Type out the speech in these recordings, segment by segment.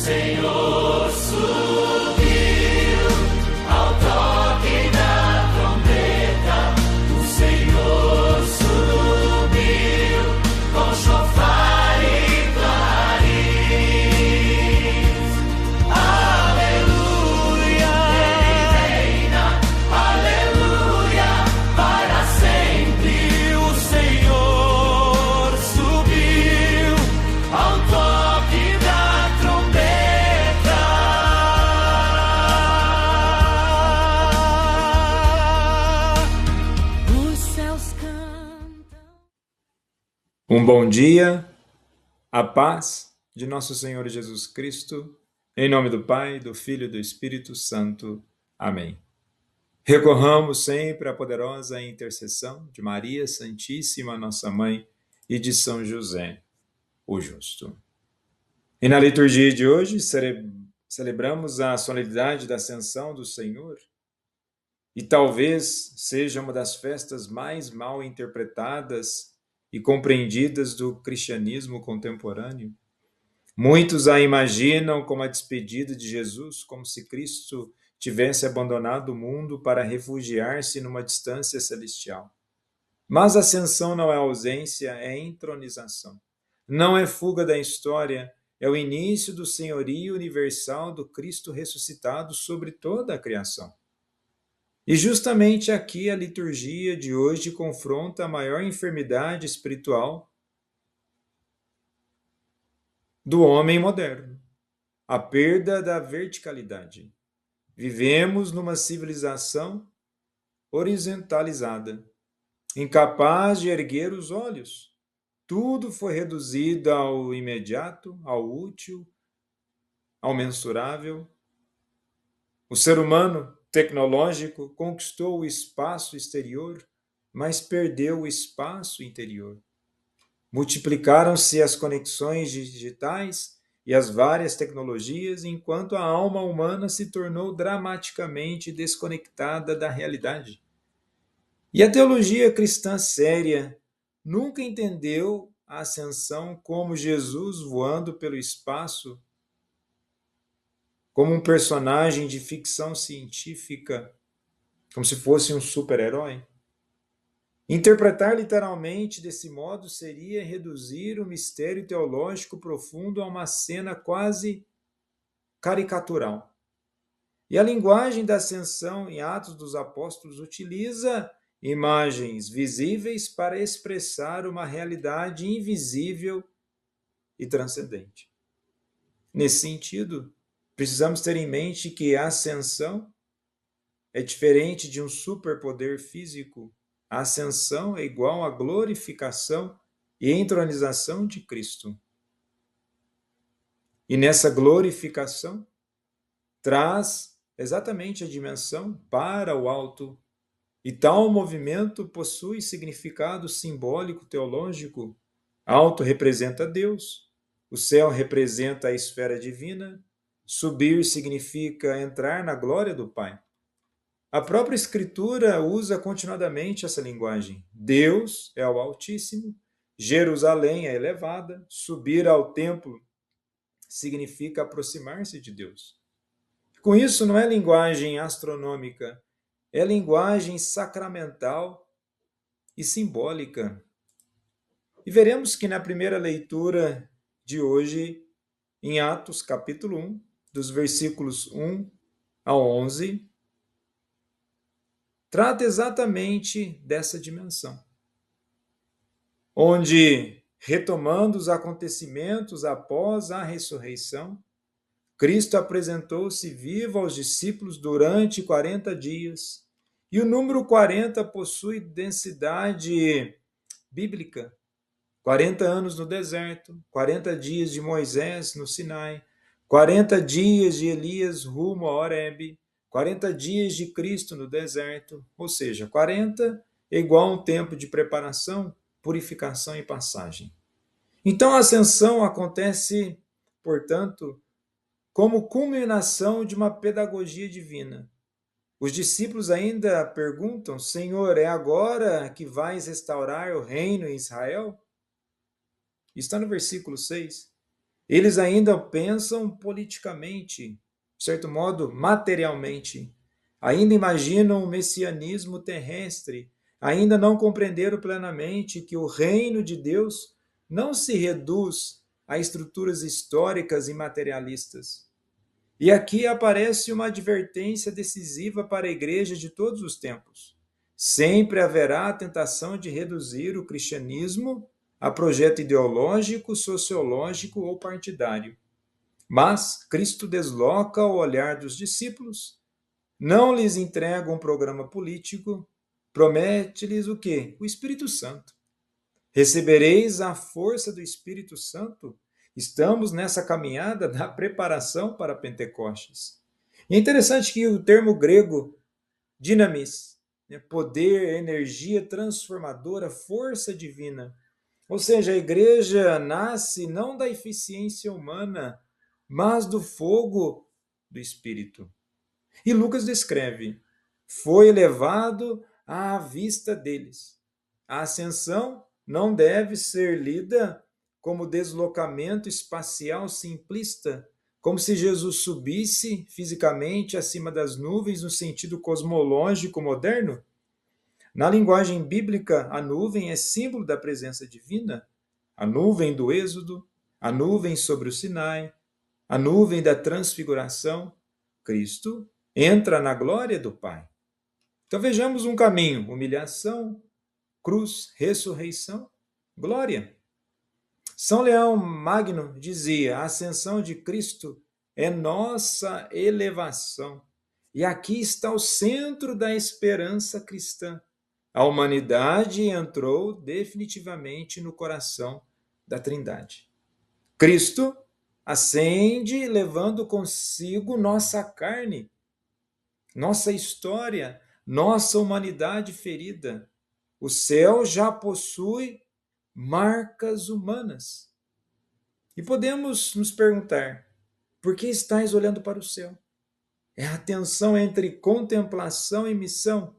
Senhor subiu ao toque da trombeta. O Senhor subiu com chofar e clarins. Aleluia, Ele reina, aleluia, para sempre. O Senhor subiu ao toque da trombeta. Os céus cantam. Um bom dia, a paz de nosso Senhor Jesus Cristo, em nome do Pai, do Filho e do Espírito Santo. Amém. Recorramos sempre à poderosa intercessão de Maria Santíssima, nossa Mãe, e de São José, o Justo. E na liturgia de hoje celebramos a solenidade da Ascensão do Senhor, e talvez seja uma das festas mais mal interpretadas e compreendidas do cristianismo contemporâneo. Muitos a imaginam como a despedida de Jesus, como se Cristo tivesse abandonado o mundo para refugiar-se numa distância celestial. Mas a ascensão não é ausência, é entronização. Não é fuga da história, é o início do senhorio universal do Cristo ressuscitado sobre toda a criação. E justamente aqui a liturgia de hoje confronta a maior enfermidade espiritual do homem moderno, a perda da verticalidade. Vivemos numa civilização horizontalizada, incapaz de erguer os olhos. Tudo foi reduzido ao imediato, ao útil, ao mensurável. O ser humano tecnológico conquistou o espaço exterior, mas perdeu o espaço interior. Multiplicaram-se as conexões digitais e as várias tecnologias, enquanto a alma humana se tornou dramaticamente desconectada da realidade. E a teologia cristã séria nunca entendeu a ascensão como Jesus voando pelo espaço, como um personagem de ficção científica, como se fosse um super-herói. Interpretar literalmente desse modo seria reduzir o mistério teológico profundo a uma cena quase caricatural. E a linguagem da ascensão em Atos dos Apóstolos utiliza imagens visíveis para expressar uma realidade invisível e transcendente. Nesse sentido, precisamos ter em mente que a ascensão é diferente de um superpoder físico. A ascensão é igual à glorificação e entronização de Cristo. E nessa glorificação, traz exatamente a dimensão para o alto. E tal movimento possui significado simbólico teológico. Alto representa Deus, o céu representa a esfera divina, subir significa entrar na glória do Pai. A própria Escritura usa continuadamente essa linguagem. Deus é o Altíssimo, Jerusalém é elevada, subir ao templo significa aproximar-se de Deus. Com isso, não é linguagem astronômica, é linguagem sacramental e simbólica. E veremos que na primeira leitura de hoje, em Atos capítulo 1, dos versículos 1 ao 11, trata exatamente dessa dimensão, onde, retomando os acontecimentos após a ressurreição, Cristo apresentou-se vivo aos discípulos durante 40 dias, e o número 40 possui densidade bíblica. 40 anos no deserto, 40 dias de Moisés no Sinai, 40 dias de Elias rumo a Horebe, 40 dias de Cristo no deserto, ou seja, 40 é igual a um tempo de preparação, purificação e passagem. Então a ascensão acontece, portanto, como culminação de uma pedagogia divina. Os discípulos ainda perguntam: Senhor, é agora que vais restaurar o reino em Israel? Está no versículo 6. Eles ainda pensam politicamente, de certo modo, materialmente. Ainda imaginam o messianismo terrestre. Ainda não compreenderam plenamente que o reino de Deus não se reduz a estruturas históricas e materialistas. E aqui aparece uma advertência decisiva para a igreja de todos os tempos. Sempre haverá a tentação de reduzir o cristianismo a projeto ideológico, sociológico ou partidário. Mas Cristo desloca o olhar dos discípulos, não lhes entrega um programa político, promete-lhes o quê? O Espírito Santo. Recebereis a força do Espírito Santo. Estamos nessa caminhada da preparação para Pentecostes. E é interessante que o termo grego dinamis, poder, energia transformadora, força divina. Ou seja, a igreja nasce não da eficiência humana, mas do fogo do Espírito. E Lucas descreve: foi elevado à vista deles. A ascensão não deve ser lida como deslocamento espacial simplista, como se Jesus subisse fisicamente acima das nuvens no sentido cosmológico moderno. Na linguagem bíblica, a nuvem é símbolo da presença divina. A nuvem do Êxodo, a nuvem sobre o Sinai, a nuvem da transfiguração. Cristo entra na glória do Pai. Então vejamos um caminho: humilhação, cruz, ressurreição, glória. São Leão Magno dizia: a ascensão de Cristo é nossa elevação. E aqui está o centro da esperança cristã. A humanidade entrou definitivamente no coração da Trindade. Cristo ascende levando consigo nossa carne, nossa história, nossa humanidade ferida. O céu já possui marcas humanas. E podemos nos perguntar: por que estáis olhando para o céu? É a tensão entre contemplação e missão.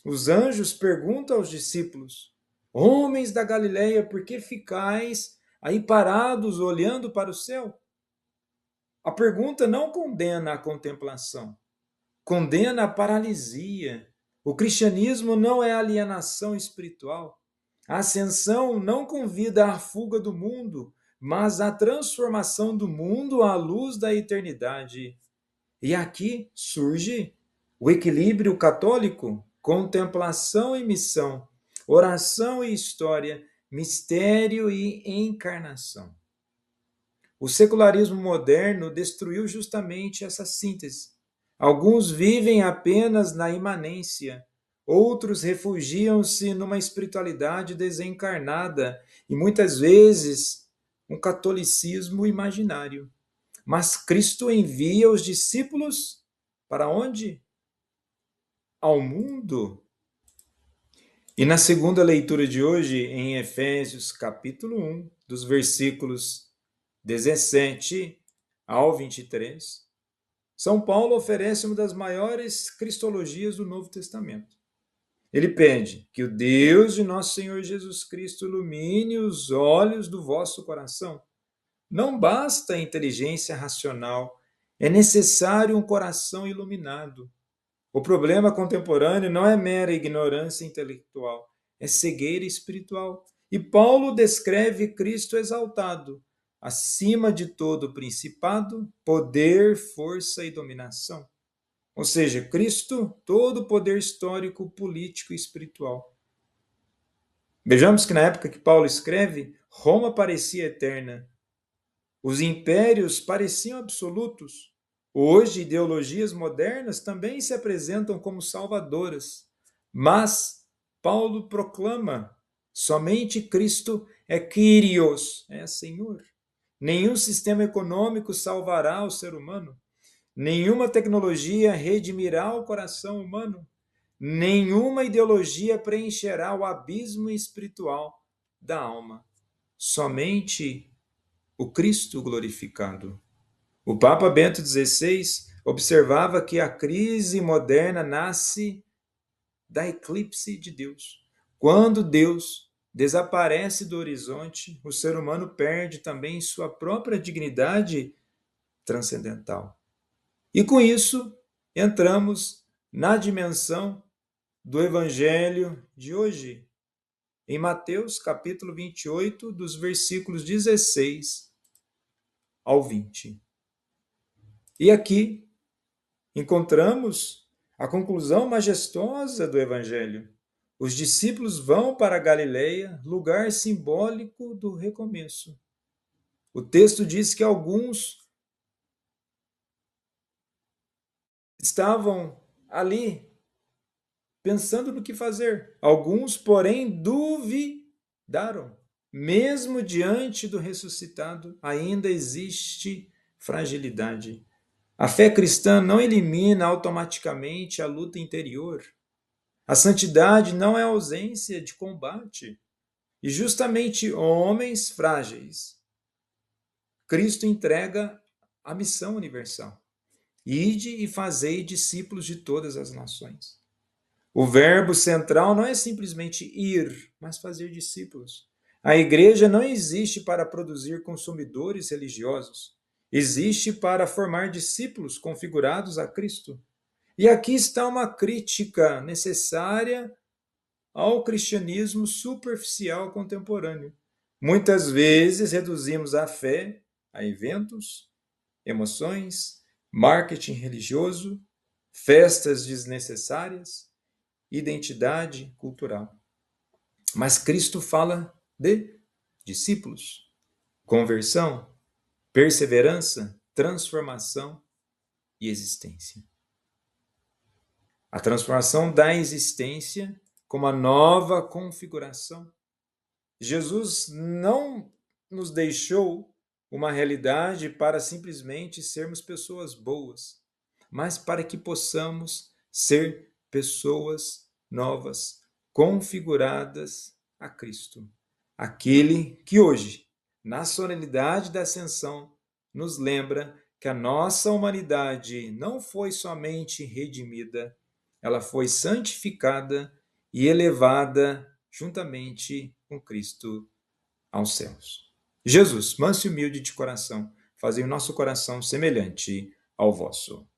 Os anjos perguntam aos discípulos: homens da Galileia, por que ficais aí parados olhando para o céu? A pergunta não condena a contemplação, condena a paralisia. O cristianismo não é alienação espiritual. A ascensão não convida à fuga do mundo, mas à transformação do mundo à luz da eternidade. E aqui surge o equilíbrio católico: contemplação e missão, oração e história, mistério e encarnação. O secularismo moderno destruiu justamente essa síntese. Alguns vivem apenas na imanência, outros refugiam-se numa espiritualidade desencarnada e muitas vezes um catolicismo imaginário. Mas Cristo envia os discípulos para onde? Ao mundo. E na segunda leitura de hoje, em Efésios capítulo 1, dos versículos 17 ao 23, São Paulo oferece uma das maiores cristologias do Novo Testamento. Ele pede que o Deus de nosso Senhor Jesus Cristo ilumine os olhos do vosso coração. Não basta a inteligência racional, é necessário um coração iluminado. O problema contemporâneo não é mera ignorância intelectual, é cegueira espiritual. E Paulo descreve Cristo exaltado, acima de todo principado, poder, força e dominação. Ou seja, Cristo, todo o poder histórico, político e espiritual. Vejamos que na época que Paulo escreve, Roma parecia eterna. Os impérios pareciam absolutos. Hoje, ideologias modernas também se apresentam como salvadoras. Mas Paulo proclama: somente Cristo é Kyrios, é Senhor. Nenhum sistema econômico salvará o ser humano. Nenhuma tecnologia redimirá o coração humano. Nenhuma ideologia preencherá o abismo espiritual da alma. Somente o Cristo glorificado. O Papa Bento XVI observava que a crise moderna nasce da eclipse de Deus. Quando Deus desaparece do horizonte, o ser humano perde também sua própria dignidade transcendental. E com isso, entramos na dimensão do Evangelho de hoje, em Mateus capítulo 28, dos versículos 16 ao 20. E aqui encontramos a conclusão majestosa do Evangelho. Os discípulos vão para a Galileia, lugar simbólico do recomeço. O texto diz que alguns estavam ali pensando no que fazer. Alguns, porém, duvidaram. Mesmo diante do ressuscitado, ainda existe fragilidade. A fé cristã não elimina automaticamente a luta interior. A santidade não é ausência de combate. E justamente homens frágeis, Cristo entrega a missão universal. Ide e fazei discípulos de todas as nações. O verbo central não é simplesmente ir, mas fazer discípulos. A igreja não existe para produzir consumidores religiosos. Existe para formar discípulos configurados a Cristo. E aqui está uma crítica necessária ao cristianismo superficial contemporâneo. Muitas vezes reduzimos a fé a eventos, emoções, marketing religioso, festas desnecessárias, identidade cultural. Mas Cristo fala de discípulos, conversão, perseverança, transformação e existência. A transformação da existência como a nova configuração. Jesus não nos deixou uma realidade para simplesmente sermos pessoas boas, mas para que possamos ser pessoas novas, configuradas a Cristo. Aquele que hoje, na solenidade da Ascensão, nos lembra que a nossa humanidade não foi somente redimida, ela foi santificada e elevada juntamente com Cristo aos céus. Jesus, manso e humilde de coração, fazei o nosso coração semelhante ao vosso.